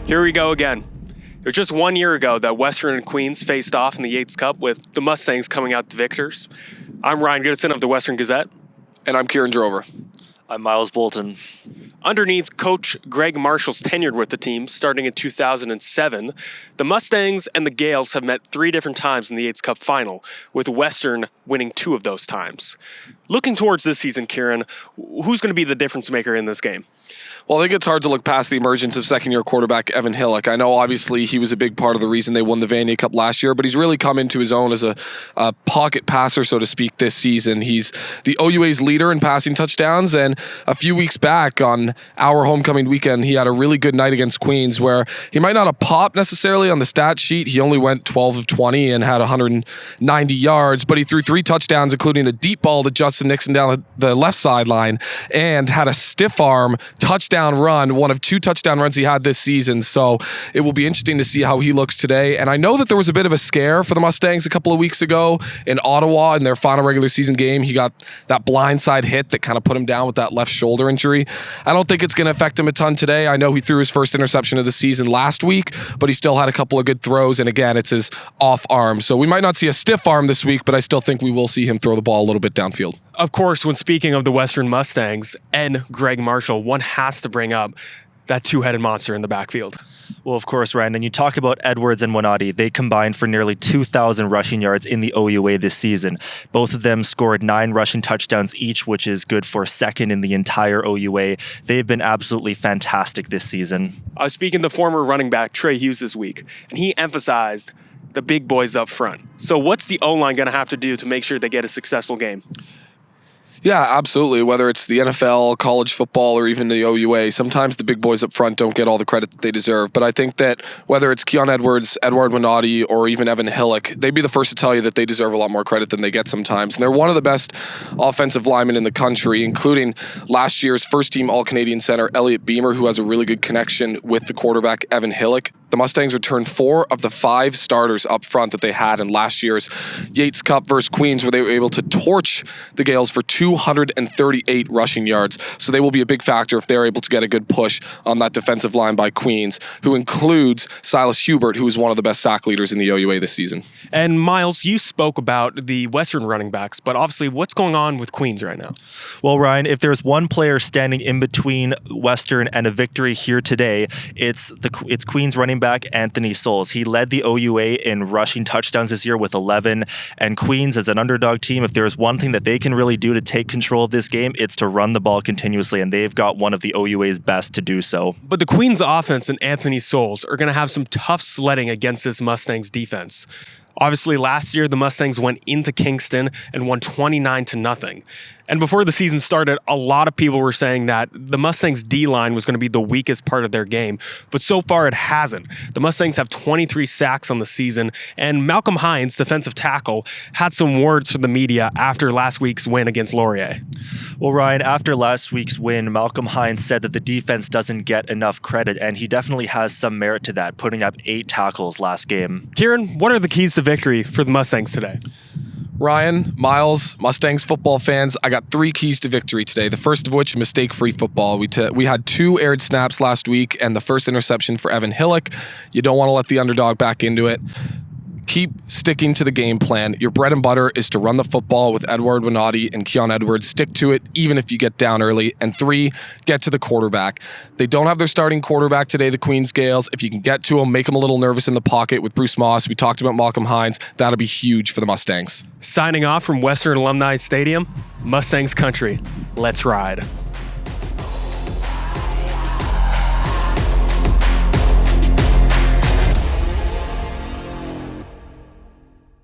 Here we go again. It was just 1 year ago that Western and Queens faced off in the Yates Cup with the Mustangs coming out the victors. I'm Ryan Goodson of the Western Gazette. And I'm Kieran Drover. I'm Miles Bolton. Underneath Coach Greg Marshall's tenure with the team, starting in 2007, the Mustangs and the Gales have met 3 different times in the Yates Cup final, with Western winning 2 of those times. Looking towards this season, Kieran, who's going to be the difference maker in this game? Well, I think it's hard to look past the emergence of second-year quarterback Evan Hillock. I know, obviously, he was a big part of the reason they won the Vanier Cup last year, but he's really come into his own as a pocket passer, so to speak, this season. He's the OUA's leader in passing touchdowns, and a few weeks back on our homecoming weekend, he had a really good night against Queens where he might not have popped necessarily on the stat sheet. He only went 12 of 20 and had 190 yards, but he threw 3 touchdowns, including a deep ball to Justin Nixon down the left sideline, and had a stiff arm touchdown run, one of 2 touchdown runs he had this season. So it will be interesting to see how he looks today. And I know that there was a bit of a scare for the Mustangs a couple of weeks ago in Ottawa in their final regular season game. He got that blindside hit that kind of put him down with that left shoulder injury. I don't think it's going to affect him a ton today. I know he threw his first interception of the season last week, but he still had a couple of good throws. And again, it's his off arm. So we might not see a stiff arm this week, but I still think we will see him throw the ball a little bit downfield. Of course, when speaking of the Western Mustangs and Greg Marshall, one has to bring up that 2-headed monster in the backfield. Well, of course, Ryan, and you talk about Edwards and Winati. They combined for nearly 2,000 rushing yards in the OUA this season. Both of them scored 9 rushing touchdowns each, which is good for second in the entire OUA. They've been absolutely fantastic this season. I was speaking to former running back Trey Hughes this week, and he emphasized the big boys up front. So what's the O-line going to have to do to make sure they get a successful game? Yeah, absolutely. Whether it's the NFL, college football, or even the OUA, sometimes the big boys up front don't get all the credit that they deserve. But I think that whether it's Keon Edwards, Edward Winati, or even Evan Hillock, they'd be the first to tell you that they deserve a lot more credit than they get sometimes. And they're one of the best offensive linemen in the country, including last year's first-team All-Canadian center Elliot Beamer, who has a really good connection with the quarterback Evan Hillock. The Mustangs returned 4 of the 5 starters up front that they had in last year's Yates Cup versus Queens, where they were able to torch the Gales for 238 rushing yards. So they will be a big factor if they're able to get a good push on that defensive line by Queens, who includes Silas Hubert, who is one of the best sack leaders in the OUA this season. And Miles, you spoke about the Western running backs, but obviously what's going on with Queens right now? Well, Ryan, if there's one player standing in between Western and a victory here today, it's Queens running back Anthony Souls. He led the OUA in rushing touchdowns this year with 11, and Queens, as an underdog team, if there's one thing that they can really do to take control of this game, it's to run the ball continuously, and they've got one of the OUA's best to do so. But the Queens offense and Anthony Souls are going to have some tough sledding against this Mustangs defense. Obviously, last year, the Mustangs went into Kingston and won 29-0. And before the season started, a lot of people were saying that the Mustangs' D-line was going to be the weakest part of their game. But so far, it hasn't. The Mustangs have 23 sacks on the season. And Malcolm Hines, defensive tackle, had some words for the media after last week's win against Laurier. Well, Ryan, after last week's win, Malcolm Hines said that the defense doesn't get enough credit, and he definitely has some merit to that, putting up 8 tackles last game. Kieran, what are the keys to victory for the Mustangs today? Ryan, Miles, Mustangs football fans, I got 3 keys to victory today. The first of which, mistake-free football. We had 2 aired snaps last week and the first interception for Evan Hillock. You don't want to let the underdog back into it. Keep sticking to the game plan. Your bread and butter is to run the football with Edward Winati and Keon Edwards. Stick to it, even if you get down early. And 3, get to the quarterback. They don't have their starting quarterback today, the Queens Gales. If you can get to him, make him a little nervous in the pocket with Bruce Moss. We talked about Malcolm Hines. That'll be huge for the Mustangs. Signing off from Western Alumni Stadium, Mustangs Country. Let's ride.